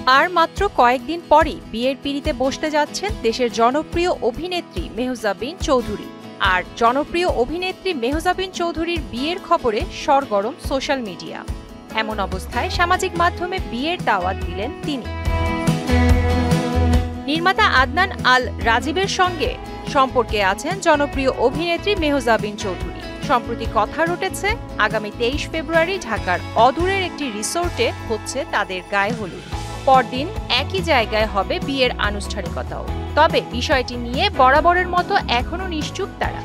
আর মাত্র কয়েকদিন পরই বিয়ের পিঁড়িতে বসতে যাচ্ছেন দেশের জনপ্রিয় অভিনেত্রী মেহজাবিন চৌধুরী। আর জনপ্রিয় অভিনেত্রী মেহজাবিন চৌধুরীর বিয়ের খবরে সরগরম সোশ্যাল মিডিয়া। এমন অবস্থায় সামাজিক মাধ্যমে বিয়ের দাওয়াত দিলেন তিনি। নির্মাতা আদনান আল রাজীবের সঙ্গে সম্পর্কে আছেন জনপ্রিয় অভিনেত্রী মেহজাবিন চৌধুরী। সম্প্রতি কথা উঠেছে আগামী 23 ফেব্রুয়ারি ঢাকার অদূরের একটি রিসোর্টে হচ্ছে তাদের গায়ে হলুদ। পরদিন একই জায়গায় হবে বিয়ের আনুষ্ঠানিকতাও। তবে বিষয়টি নিয়ে বরাবরের মতো এখনো নিশ্চুপ তারা।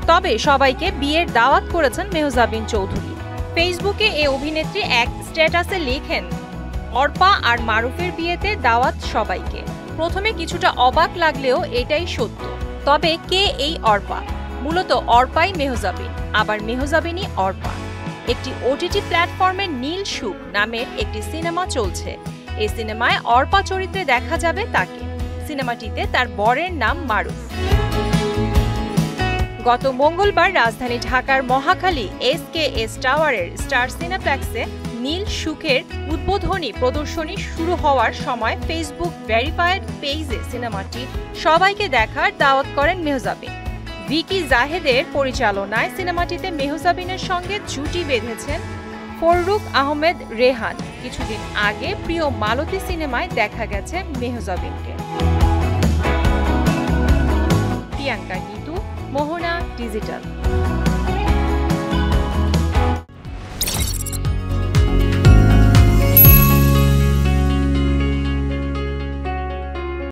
তবে সবাইকে বিয়ের দাওয়াত করেছেন মেহজাবিন চৌধুরী। ফেসবুকে এ অভিনেত্রী এক স্ট্যাটাসে লেখেন, অর্পা আর মারুফের বিয়েতে দাওয়াত সবাইকে। প্রথমে কিছুটা অবাক লাগলেও এটাই সত্য। তবে কে এই অর্পা? মূলত অর্পাই মেহজাবিন, আবার মেহজাবিনই অর্পা। একটি ওটিটি প্ল্যাটফর্মে নীল সুখ নামের একটি সিনেমা চলছে। এই সিনেমায় অর্পা চরিত্রে দেখা যাবে তাকে। সিনেমাটিতে তার বরের নাম মারুফ। গত মঙ্গলবার রাজধানী ঢাকার মহাখালী SKS টাওয়ারের স্টার সিনেপ্লেক্সে নীল সুখের উদ্বোধনী প্রদর্শনী শুরু হওয়ার সময় ফেসবুক ভেরিফাইড পেজে সিনেমাটি সবাইকে দেখার দাওয়াত করেন মেহজাবিন। ভিকি জাহেদের পরিচালনায় সিনেমাটিতে মেহজাবিনের সঙ্গে জুটি বেঁধেছেন ফররুখ আহমেদ রেহান। কিছুদিন আগে প্রিয় মালতী সিনেমায় দেখা গেছে মেহজাবিনকে। প্রিয়াঙ্কা নিতু, মোহনা ডিজিটাল।